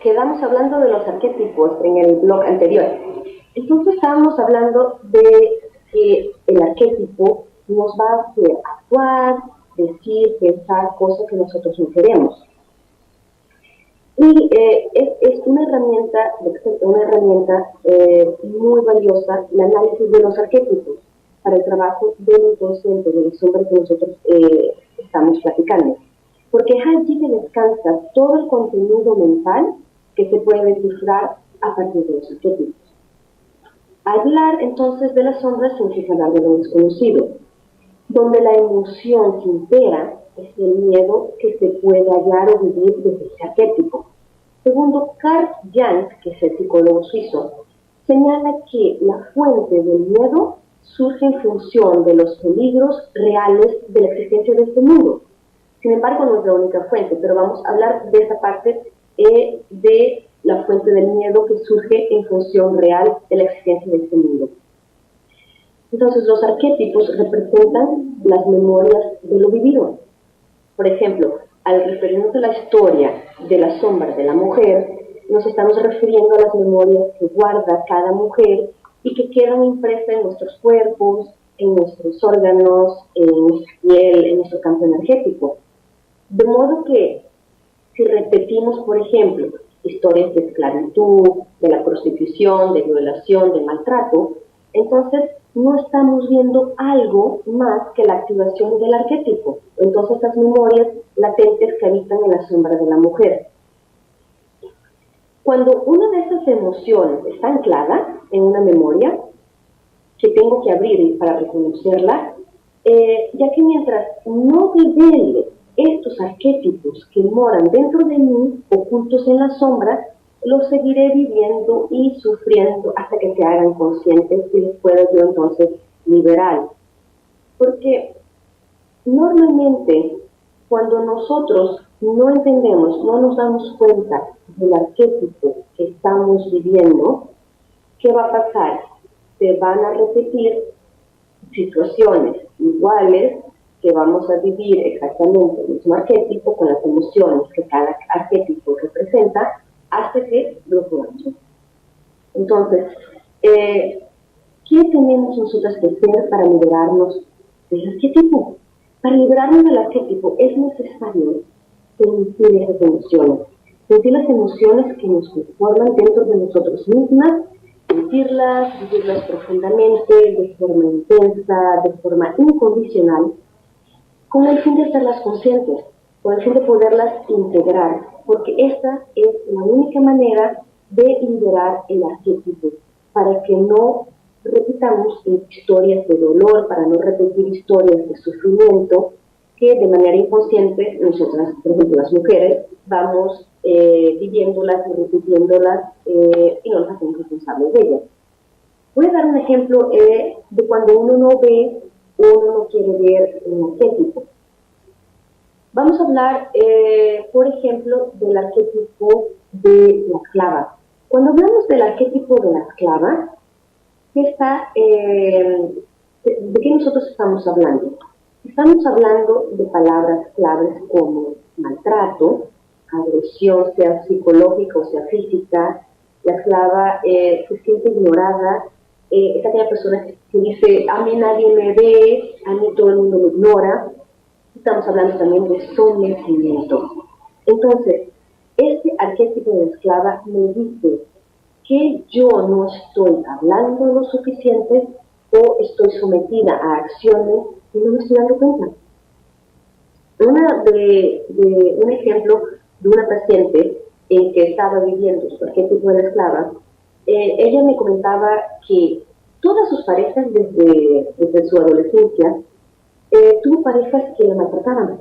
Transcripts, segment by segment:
quedamos hablando de los arquetipos en el blog anterior. Entonces estábamos hablando de que el arquetipo nos va a hacer actuar, decir, pensar cosas que nosotros no queremos. Y es una herramienta muy valiosa, el análisis de los arquetipos, para el trabajo del inconsciente, de la sombra que nosotros estamos platicando. Porque es allí que descansa todo el contenido mental que se puede descifrar a partir de los arquetipos. Hablar entonces de la sombra significa hablar de lo desconocido, donde la emoción que impera es el miedo que se puede hallar o vivir desde ese arquetipo. Segundo Carl Jung, que es el psicólogo suizo, señala que la fuente del miedo surge en función de los peligros reales de la existencia de este mundo. Sin embargo, no es la única fuente, pero vamos a hablar de esa parte de la fuente del miedo que surge en función real de la existencia de este mundo. Entonces, los arquetipos representan las memorias de lo vivido. Por ejemplo, al referirnos a la historia de la sombra de la mujer, nos estamos refiriendo a las memorias que guarda cada mujer y que quedan impresas en nuestros cuerpos, en nuestros órganos, en nuestra piel, en nuestro campo energético. De modo que, si repetimos, por ejemplo, historias de esclavitud, de la prostitución, de violación, de maltrato, entonces no estamos viendo algo más que la activación del arquetipo. Entonces, estas memorias latentes que habitan en la sombra de la mujer. Cuando una de esas emociones está anclada en una memoria, que tengo que abrir para reconocerla, ya que mientras no devele estos arquetipos que moran dentro de mí, ocultos en la sombra, los seguiré viviendo y sufriendo hasta que se hagan conscientes y los pueda yo entonces liberar. Porque normalmente cuando nosotros no entendemos, no nos damos cuenta del arquetipo que estamos viviendo, ¿qué va a pasar? Se van a repetir situaciones iguales que vamos a vivir exactamente el mismo arquetipo con las emociones que cada arquetipo representa hasta que lo podamos. Entonces, ¿qué tenemos nosotros que hacer para liberarnos del arquetipo? Para liberarnos del arquetipo es necesario sentir esas emociones, sentir las emociones que nos conforman dentro de nosotros mismas, vivirlas profundamente, de forma intensa, de forma incondicional, con el fin de hacerlas conscientes, con el fin de poderlas integrar, porque esta es la única manera de liberar el arquetipo, para que no repitamos historias de dolor, para no repetir historias de sufrimiento, que de manera inconsciente nosotras, por ejemplo las mujeres, vamos viviéndolas y repitiéndolas y no nos hacemos responsables de ellas. Voy a dar un ejemplo de cuando uno no ve o uno no quiere ver un arquetipo. Vamos a hablar, por ejemplo, del arquetipo de la esclava. Cuando hablamos del arquetipo de la esclava, ¿de qué nosotros estamos hablando? Estamos hablando de palabras claves como maltrato, agresión, sea psicológica o sea física. La esclava se siente ignorada, es aquella persona que dice, a mí nadie me ve, a mí todo el mundo me ignora. Estamos hablando también de sometimiento. Entonces, este arquetipo de esclava me dice que yo no estoy hablando lo suficiente o estoy sometida a acciones y no me estoy dando cuenta. Un ejemplo de una paciente en que estaba viviendo su arquetipo de esclava, ella me comentaba que todas sus parejas desde su adolescencia tuvo parejas que la maltrataban.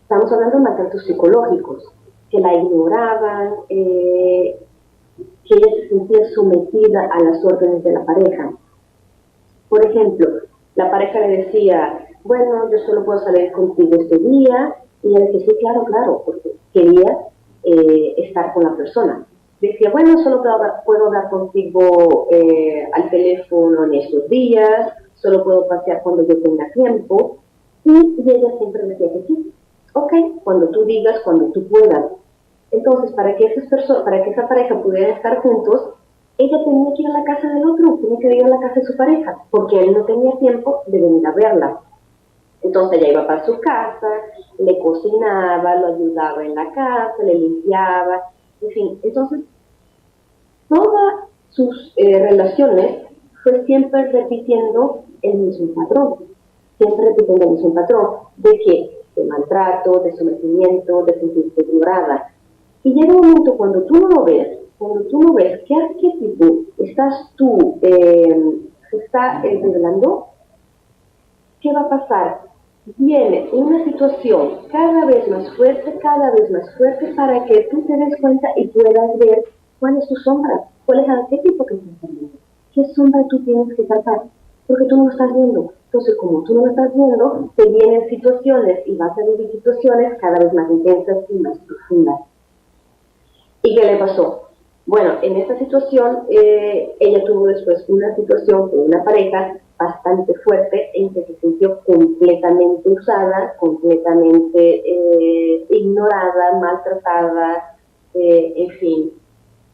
Estamos hablando de maltratos psicológicos, que la ignoraban, que ella se sentía sometida a las órdenes de la pareja. Por ejemplo, la pareja le decía, bueno, yo solo puedo salir contigo este día, y ella decía, sí, claro, porque quería estar con la persona. Decía, bueno, solo puedo hablar contigo al teléfono en estos días, solo puedo pasear cuando yo tenga tiempo, y ella siempre decía que sí, ok, cuando tú digas, cuando tú puedas. Entonces, para que esa pareja pudiera estar juntos, ella tenía que ir a la casa del otro, tenía que ir a la casa de su pareja, porque él no tenía tiempo de venir a verla. Entonces ella iba para su casa, le cocinaba, lo ayudaba en la casa, le limpiaba, en fin. Entonces, todas sus relaciones fue siempre repitiendo el mismo patrón, siempre repitiendo el mismo patrón, de que de maltrato, de sometimiento, de sentirse ignorada. Y llega un momento cuando tú no lo ves, qué arquetipo estás tú, se está revelando, ¿qué va a pasar? Viene una situación cada vez más fuerte para que tú te des cuenta y puedas ver cuál es tu sombra, cuál es el arquetipo que estás viendo, qué sombra tú tienes que tratar, porque tú no lo estás viendo. Entonces, como tú no lo estás viendo, te vienen situaciones y vas a vivir situaciones cada vez más intensas y más profundas. ¿Y qué le pasó? Bueno, en esta situación, ella tuvo después una situación con una pareja bastante fuerte en que se sintió completamente usada, completamente ignorada, maltratada, en fin.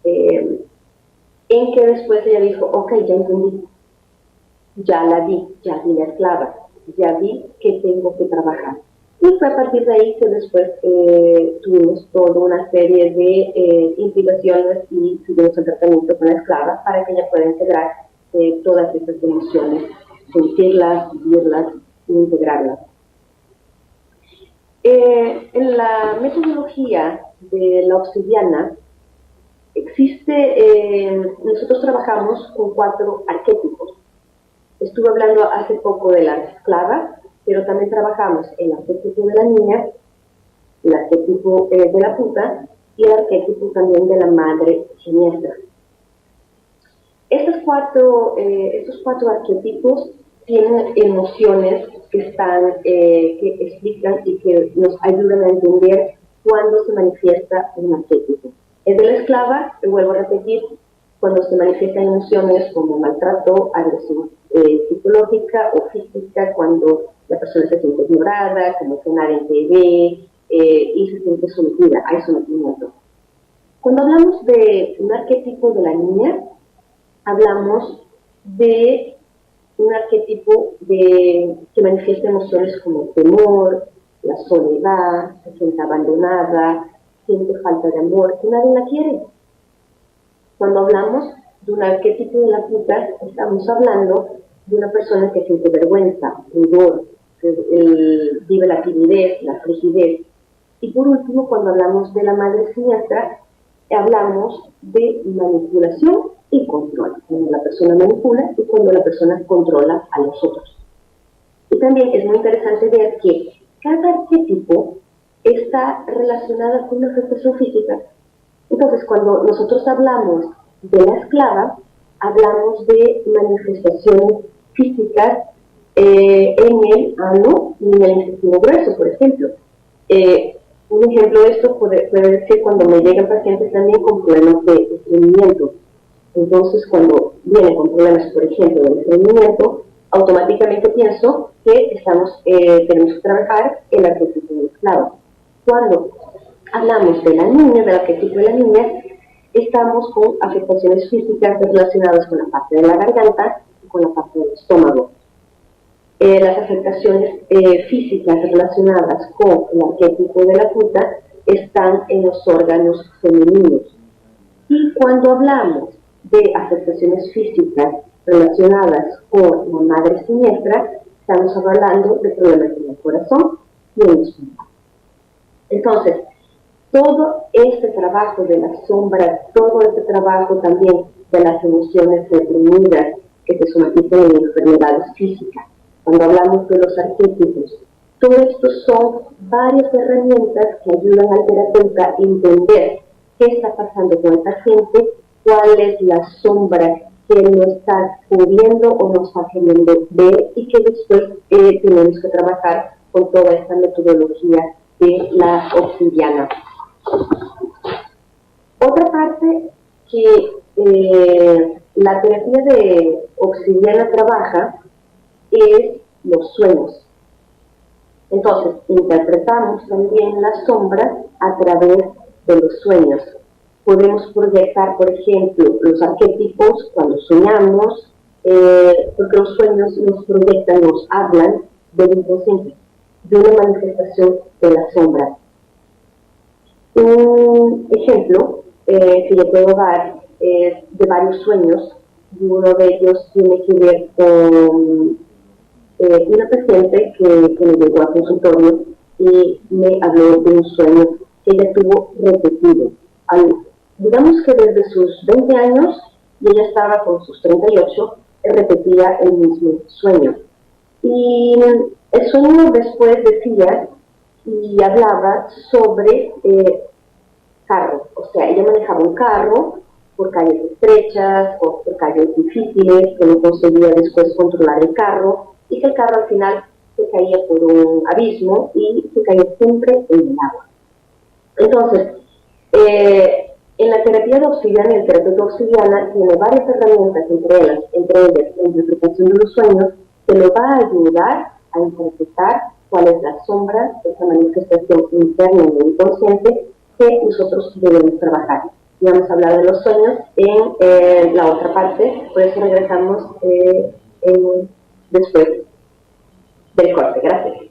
En que después ella dijo, ok, ya entendí, ya vi la esclava, ya vi que tengo que trabajar. Y fue a partir de ahí que después tuvimos toda una serie de investigaciones y tuvimos el tratamiento con la esclava para que ella pueda integrar todas estas emociones, sentirlas, vivirlas e integrarlas. En la metodología de la obsidiana nosotros trabajamos con 4 arquetipos. Estuve hablando hace poco de la esclava, pero también trabajamos el arquetipo de la niña, el arquetipo de la puta y el arquetipo también de la madre siniestra. Estos cuatro arquetipos tienen emociones que explican y que nos ayudan a entender cuándo se manifiesta un arquetipo. El de la esclava, vuelvo a repetir, cuando se manifiestan emociones como maltrato, agresión psicológica o física, cuando la persona se siente ignorada, como que nadie te ve y se siente sometida, hay sometimiento. Cuando hablamos de un arquetipo de la niña, hablamos de un arquetipo que manifiesta emociones como el temor, la soledad, se siente abandonada, siente falta de amor, que nadie la quiere. Cuando hablamos de un arquetipo de la puta, estamos hablando de una persona que siente vergüenza, pudor, que vive la timidez, la frigidez. Y por último, cuando hablamos de la madre siniestra, hablamos de manipulación y control. Cuando la persona manipula y cuando la persona controla a los otros. Y también es muy interesante ver que cada arquetipo está relacionado con una afectación física. Entonces, cuando nosotros hablamos de la esclava, hablamos de manifestaciones físicas en el ano y en el intestino grueso, por ejemplo. Un ejemplo de esto puede ser cuando me llegan pacientes también con problemas de estreñimiento. Entonces, cuando vienen con problemas, por ejemplo, de estreñimiento, automáticamente pienso que tenemos que trabajar el arquetipo de esclava. Cuando hablamos de la niña, del arquetipo de la niña, estamos con afectaciones físicas relacionadas con la parte de la garganta y con la parte del estómago. Las afectaciones físicas relacionadas con el arquetipo de la puta están en los órganos femeninos. Y cuando hablamos de afectaciones físicas relacionadas con la madre siniestra, estamos hablando de problemas en el corazón y en los pulmones. Entonces, todo este trabajo de las sombras, todo este trabajo también de las emociones reprimidas que se somatizan en enfermedades físicas, cuando hablamos de los arquetipos, todo esto son varias herramientas que ayudan al terapeuta a entender qué está pasando con el paciente, cuál es la sombra que él no está pudiendo o no está queriendo ver y que después tenemos que trabajar con toda esta metodología de la obsidiana. Otra parte que la terapia de obsidiana trabaja es los sueños. Entonces, interpretamos también las sombras a través de los sueños. Podemos proyectar, por ejemplo, los arquetipos cuando soñamos, porque los sueños nos proyectan, nos hablan del inconsciente, de una manifestación de la sombra. Un ejemplo que yo puedo dar es de varios sueños, y uno de ellos tiene que ver con una paciente que me llegó al consultorio y me habló de un sueño que ella tuvo repetido. Digamos que desde sus 20 años y ella estaba con sus 38, repetía el mismo sueño. Y el sueño después decía y hablaba sobre carro, o sea, ella manejaba un carro por calles estrechas, por calles difíciles, que no conseguía después controlar el carro, y que el carro al final se caía por un abismo y se caía siempre en el agua. Entonces, en la terapia de obsidiana, el terapeuta obsidiana tiene varias herramientas, entre ellas la interpretación de los sueños, que le va a ayudar a interpretar cuál es la sombra, esa manifestación interna en el inconsciente que nosotros debemos trabajar. Y vamos a hablar de los sueños en la otra parte, por eso regresamos después del corte. Gracias.